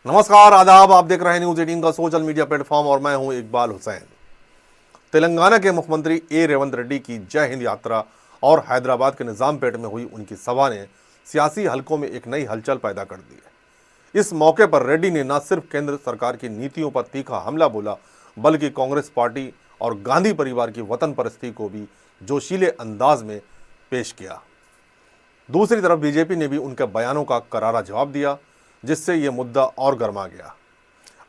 नमस्कार, आदाब। आप देख रहे हैं न्यूज 18 का सोशल मीडिया प्लेटफॉर्म और मैं हूं इकबाल हुसैन। तेलंगाना के मुख्यमंत्री रेवंत रेड्डी की जय हिंद यात्रा और हैदराबाद के निजामपेट में हुई उनकी सभा ने सियासी हलकों में एक नई हलचल पैदा कर दी है। इस मौके पर रेड्डी ने न सिर्फ केंद्र सरकार की नीतियों पर तीखा हमला बोला, बल्कि कांग्रेस पार्टी और गांधी परिवार की वतन परस्ती को भी जोशीले अंदाज में पेश किया। दूसरी तरफ बीजेपी ने भी उनके बयानों का करारा जवाब दिया, जिससे यह मुद्दा और गर्मा गया।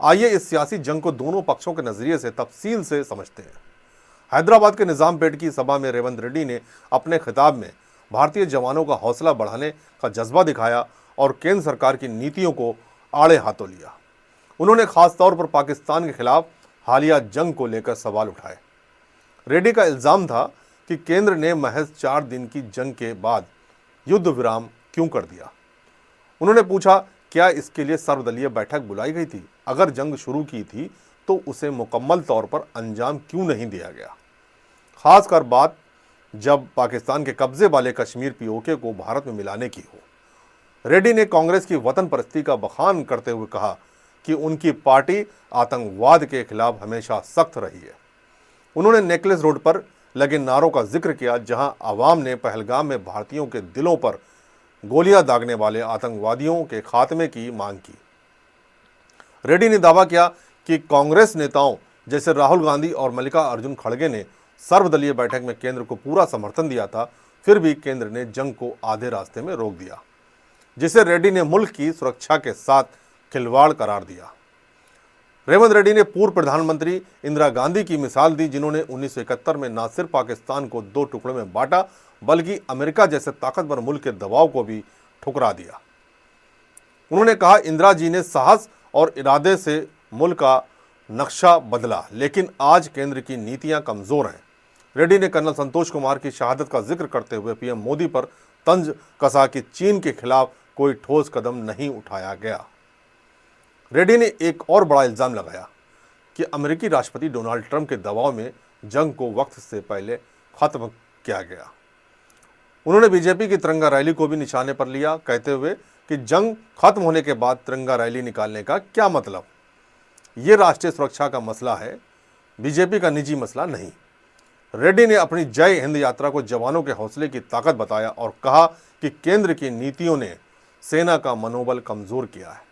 आइए इस सियासी जंग को दोनों पक्षों के नजरिए से तफसील से समझते हैं। हैदराबाद के निजामपेट की सभा में रेवंत रेड्डी ने अपने खिताब में भारतीय जवानों का हौसला बढ़ाने का जज्बा दिखाया और केंद्र सरकार की नीतियों को आड़े हाथों लिया। उन्होंने खास तौर पर पाकिस्तान के खिलाफ हालिया जंग को लेकर सवाल उठाए। रेड्डी का इल्जाम था कि केंद्र ने महज 4 दिन की जंग के बाद युद्ध विराम क्यों कर दिया। उन्होंने पूछा, क्या इसके लिए सर्वदलीय बैठक बुलाई गई थी? अगर जंग शुरू की थी तो उसे मुकम्मल तौर पर अंजाम क्यों नहीं दिया गया, खासकर बात जब पाकिस्तान के कब्जे वाले कश्मीर पीओके को भारत में मिलाने की हो। रेड्डी ने कांग्रेस की वतन परस्ती का बखान करते हुए कहा कि उनकी पार्टी आतंकवाद के खिलाफ हमेशा सख्त रही है। उन्होंने नेकलेस रोड पर लगे नारों का जिक्र किया, जहां आवाम ने पहलगाम में भारतीयों के दिलों पर गोलियां दागने वाले आतंकवादियों के खात्मे की मांग की। रेड्डी ने दावा किया कि कांग्रेस नेताओं जैसे राहुल गांधी और मल्लिकार्जुन खड़गे ने सर्वदलीय बैठक में केंद्र को पूरा समर्थन दिया था, फिर भी केंद्र ने जंग को आधे रास्ते में रोक दिया, जिसे रेड्डी ने मुल्क की सुरक्षा के साथ खिलवाड़ करार दिया। रेवंत रेड्डी ने पूर्व प्रधानमंत्री इंदिरा गांधी की मिसाल दी, जिन्होंने 1971 में न सिर्फ पाकिस्तान को 2 टुकड़ों में बांटा, बल्कि अमेरिका जैसे ताकतवर मुल्क के दबाव को भी ठुकरा दिया। उन्होंने कहा, इंदिरा जी ने साहस और इरादे से मुल्क का नक्शा बदला, लेकिन आज केंद्र की नीतियां कमजोर हैं। रेड्डी ने कर्नल संतोष कुमार की शहादत का जिक्र करते हुए पीएम मोदी पर तंज कसा कि चीन के खिलाफ कोई ठोस कदम नहीं उठाया गया। रेड्डी ने एक और बड़ा इल्जाम लगाया कि अमेरिकी राष्ट्रपति डोनाल्ड ट्रंप के दबाव में जंग को वक्त से पहले खत्म किया गया। उन्होंने बीजेपी की तिरंगा रैली को भी निशाने पर लिया, कहते हुए कि जंग खत्म होने के बाद तिरंगा रैली निकालने का क्या मतलब? ये राष्ट्रीय सुरक्षा का मसला है, बीजेपी का निजी मसला नहीं। रेड्डी ने अपनी जय हिंद यात्रा को जवानों के हौसले की ताकत बताया और कहा कि केंद्र की नीतियों ने सेना का मनोबल कमजोर किया है।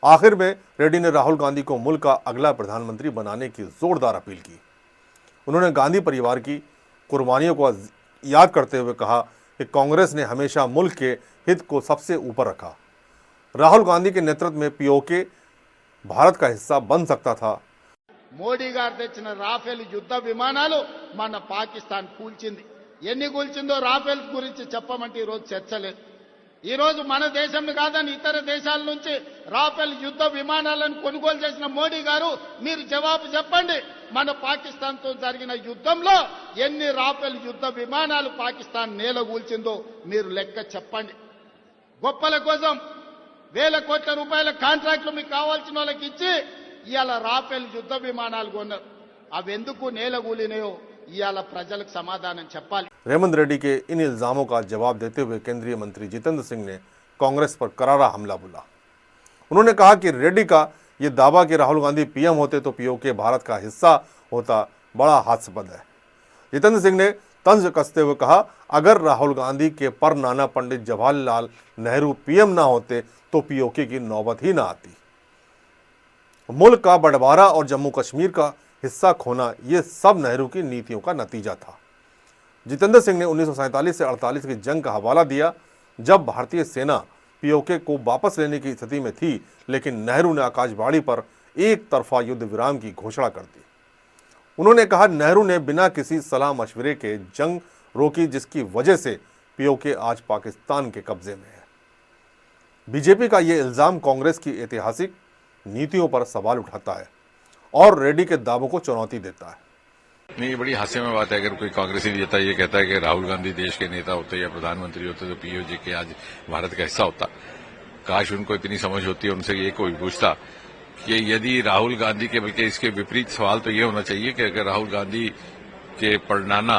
आखिर में रेड्डी ने राहुल गांधी को मुल्क का अगला प्रधानमंत्री बनाने की जोरदार अपील की। उन्होंने गांधी परिवार की कुर्बानियों को याद करते हुए कहा कि कांग्रेस ने हमेशा मुल्क के हित को सबसे ऊपर रखा। राहुल गांधी के नेतृत्व में पीओके भारत का हिस्सा बन सकता था। మోడీ గారు తెచ్చిన రాఫెల్ యుద్ధ విమానాలు మన పాకిస్తాన్ కూల్చింది. ఎన్ని కూల్చిందో రాఫెల్ గురించి చెప్పమంటే ఈ రోజు చర్చ లేదు. ఈ రోజు మన దేశం కాదని ఇతర దేశాల నుంచి రాఫెల్ యుద్ధ విమానాలను కొనుగోలు చేసిన మోడీ గారు మీరు జవాబు చెప్పండి. మన పాకిస్తాన్ తో జరిగిన యుద్ధంలో ఎన్ని రాఫెల్ యుద్ధ విమానాలు పాకిస్తాన్ నేలగూల్చిందో మీరు లెక్క చెప్పండి. గొప్పల కోసం వేల కోట్ల రూపాయల కాంట్రాక్టులు మీకు కావాల్సిన వాళ్ళకి ఇచ్చి ఇవాళ రాఫెల్ యుద్ధ విమానాలు కొన్నారు. అవెందుకు నేలగూలినాయో ఇవాళ ప్రజలకు సమాధానం చెప్పాలి. रेवंत रेड्डी के इन इल्जामों का जवाब देते हुए केंद्रीय मंत्री जितेंद्र सिंह ने कांग्रेस पर करारा हमला बोला। उन्होंने कहा कि रेड्डी का यह दावा कि राहुल गांधी पीएम होते तो पीओके भारत का हिस्सा होता बड़ा हास्यास्पद है। जितेंद्र सिंह ने तंज कसते हुए कहा, अगर राहुल गांधी के पर नाना पंडित जवाहरलाल नेहरू पीएम ना होते तो पीओके की नौबत ही ना आती। मुल्क का बंटवारा और जम्मू कश्मीर का हिस्सा खोना, ये सब नेहरू की नीतियों का नतीजा था। जितेंद्र सिंह ने 1947 से 48 की जंग का हवाला दिया, जब भारतीय सेना पीओके को वापस लेने की स्थिति में थी, लेकिन नेहरू ने आकाशवाणी पर एक तरफा युद्ध विराम की घोषणा कर दी। उन्होंने कहा, नेहरू ने बिना किसी सलाह मशवरे के जंग रोकी, जिसकी वजह से पीओके आज पाकिस्तान के कब्जे में है। बीजेपी का यह इल्जाम कांग्रेस की ऐतिहासिक नीतियों पर सवाल उठाता है और रेड्डी के दावों को चुनौती देता है। नहीं, ये बड़ी हास्य में बात है। अगर कोई कांग्रेसी नेता ये कहता है कि राहुल गांधी देश के नेता होते या प्रधानमंत्री होते तो पीओके के आज भारत का हिस्सा होता। काश उनको इतनी समझ होती, उनसे ये कोई पूछता कि यदि राहुल गांधी के, बल्कि इसके विपरीत सवाल तो ये होना चाहिए कि अगर राहुल गांधी के परनाना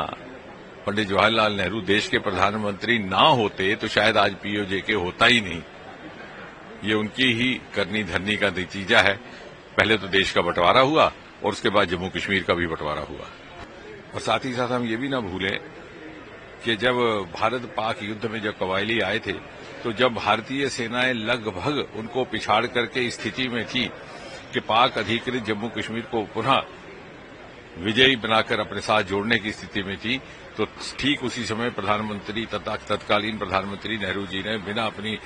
पंडित जवाहरलाल नेहरू देश के प्रधानमंत्री ना होते तो शायद आज पीओके होता ही नहीं। ये उनकी ही करनी धरनी का नतीजा है। पहले तो देश का बंटवारा हुआ और उसके बाद जम्मू कश्मीर का भी बंटवारा हुआ। और साथ ही साथ हम ये भी ना भूलें कि जब भारत पाक युद्ध में जब कबायली आए थे तो जब भारतीय सेनाएं लगभग उनको पिछाड़ करके स्थिति में थी कि पाक अधिकृत जम्मू कश्मीर को पुनः विजयी बनाकर अपने साथ जोड़ने की स्थिति में थी, तो ठीक उसी समय प्रधानमंत्री तथा तत्कालीन प्रधानमंत्री नेहरू जी ने बिना अपनी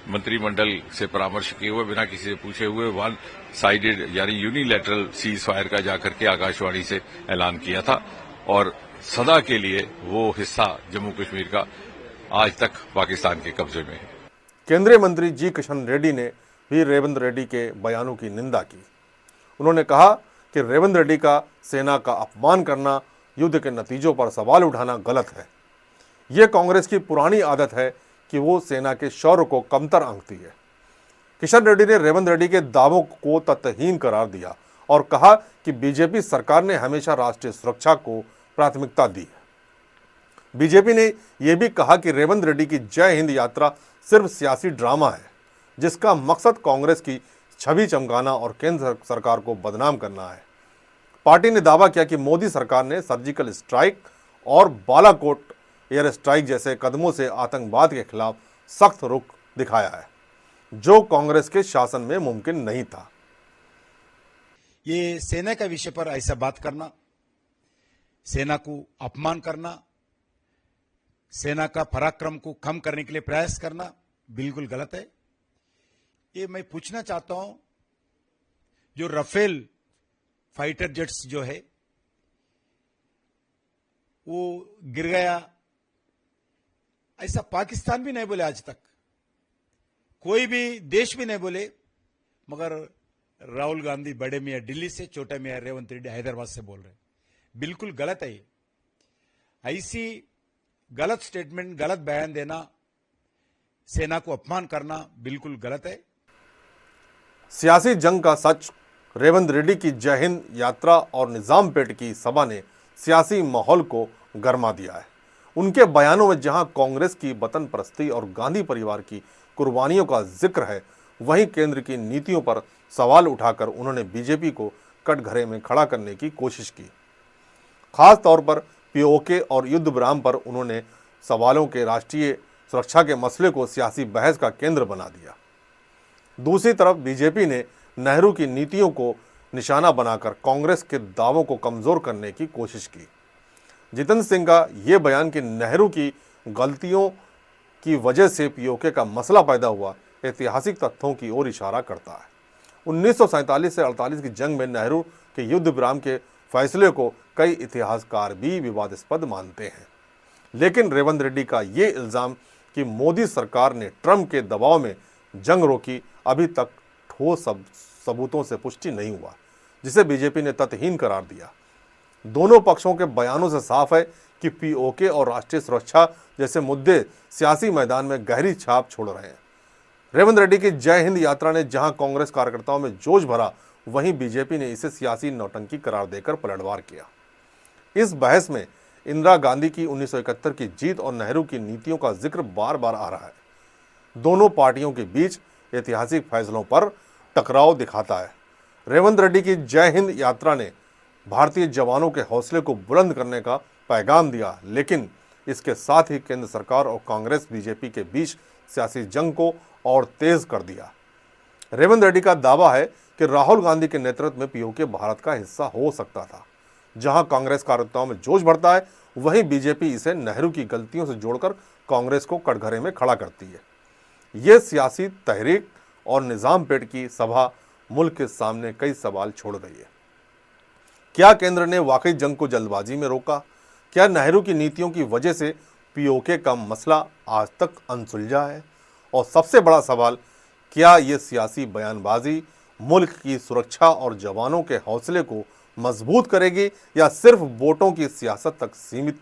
मंत्रिमंडल से परामर्श किए हुए, बिना किसी से पूछे हुए वन साइडेड यानी यूनिलैटरल सीज फायर का जाकर के आकाशवाणी से ऐलान किया था और सदा के लिए वो हिस्सा जम्मू कश्मीर का आज तक पाकिस्तान के कब्जे में है। केंद्रीय मंत्री जी किशन रेड्डी ने भी रेवंत रेड्डी के बयानों की निंदा की। उन्होंने कहा कि रेवंत रेड्डी का सेना का अपमान करना, युद्ध के नतीजों पर सवाल उठाना गलत है। यह कांग्रेस की पुरानी आदत है कि वो सेना के शौर्य को कमतर आंकती है। किशन रेड्डी ने रेवंत रेड्डी के दावों को तथ्यहीन करार दिया और कहा कि बीजेपी सरकार ने हमेशा राष्ट्रीय सुरक्षा को प्राथमिकता दी है। बीजेपी ने यह भी कहा कि रेवंत रेड्डी की जय हिंद यात्रा सिर्फ सियासी ड्रामा है, जिसका मकसद कांग्रेस की छवि चमकाना और केंद्र सरकार को बदनाम करना है। पार्टी ने दावा किया कि मोदी सरकार ने सर्जिकल स्ट्राइक और बालाकोट एयर स्ट्राइक जैसे कदमों से आतंकवाद के खिलाफ सख्त रुख दिखाया है, जो कांग्रेस के शासन में मुमकिन नहीं था। ये सेना का विषय पर ऐसा बात करना, सेना को अपमान करना, सेना का पराक्रम को कम करने के लिए प्रयास करना बिल्कुल गलत है। ये मैं पूछना चाहता हूं, जो राफेल फाइटर जेट्स जो है वो गिर गया, ऐसा पाकिस्तान भी नहीं बोले आज तक, कोई भी देश भी नहीं बोले, मगर राहुल गांधी बड़े मियां दिल्ली से, छोटा मियां रेवंत रेड्डी हैदराबाद से बोल रहे हैं। बिल्कुल गलत है ये। ऐसी गलत स्टेटमेंट, गलत बयान देना, सेना को अपमान करना बिल्कुल गलत है। सियासी जंग का सच, रेवंत रेड्डी की जय हिंद यात्रा और निजामपेट की सभा ने सियासी माहौल को गरमा दिया है। उनके बयानों में जहां कांग्रेस की वतन परस्ती और गांधी परिवार की कुर्बानियों का जिक्र है, वहीं केंद्र की नीतियों पर सवाल उठाकर उन्होंने बीजेपी को कटघरे में खड़ा करने की कोशिश की। खास तौर पर पीओके और युद्ध विराम पर उन्होंने सवालों के राष्ट्रीय सुरक्षा के मसले को सियासी बहस का केंद्र बना दिया। दूसरी तरफ बीजेपी ने नेहरू की नीतियों को निशाना बनाकर कांग्रेस के दावों को कमजोर करने की कोशिश की। जितेंद्र सिंह का यह बयान कि नेहरू की गलतियों की वजह से पीओके का मसला पैदा हुआ, ऐतिहासिक तथ्यों की ओर इशारा करता है। 1947 से 48 की जंग में नेहरू के युद्ध विराम के फैसले को कई इतिहासकार भी विवादास्पद मानते हैं, लेकिन रेवंत रेड्डी का ये इल्जाम कि मोदी सरकार ने ट्रंप के दबाव में जंग रोकी, अभी तक ठोस सबूतों से पुष्टि नहीं हुआ, जिसे बीजेपी ने तथ्यहीन करार दिया। दोनों पक्षों के बयानों से साफ है कि पीओके और राष्ट्रीय सुरक्षा जैसे मुद्दे सियासी मैदान में गहरी छाप छोड़ रहे हैं। रेवंत रेड्डी की जय हिंद यात्रा ने जहां कांग्रेस कार्यकर्ताओं में जोश भरा, वहीं बीजेपी ने इसे सियासी नौटंकी करार देकर पलटवार किया। इस बहस में इंदिरा गांधी की 1971 की जीत और नेहरू की नीतियों का जिक्र बार बार आ रहा है। दोनों पार्टियों के बीच ऐतिहासिक फैसलों पर टकराव दिखाता है। रेवंत रेड्डी की जय हिंद यात्रा ने भारतीय जवानों के हौसले को बुलंद करने का पैगाम दिया, लेकिन इसके साथ ही केंद्र सरकार और कांग्रेस बीजेपी के बीच सियासी जंग को और तेज कर दिया। रेवंत रेड्डी का दावा है कि राहुल गांधी के नेतृत्व में पीओके भारत का हिस्सा हो सकता था। जहां कांग्रेस कार्यकर्ताओं में जोश बढ़ता है, वहीं बीजेपी इसे नेहरू की गलतियों से जोड़कर कांग्रेस को कटघरे में खड़ा करती है। यह सियासी तहरीक और निजामपेट की सभा मुल्क के सामने कई सवाल छोड़ गई है। क्या केंद्र ने वाकई जंग को जल्दबाजी में रोका? क्या नेहरू की नीतियों की वजह से पीओके का मसला आज तक अनसुलझा है? और सबसे बड़ा सवाल, क्या ये सियासी बयानबाजी मुल्क की सुरक्षा और जवानों के हौसले को मजबूत करेगी या सिर्फ वोटों की सियासत तक सीमित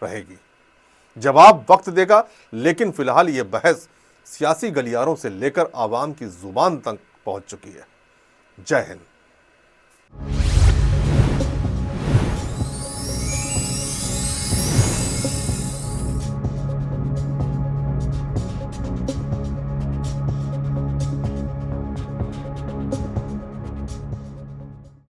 रहेगी? जवाब वक्त देगा, लेकिन फिलहाल ये बहस सियासी गलियारों से लेकर आवाम की जुबान तक पहुंच चुकी है। जय हिंद।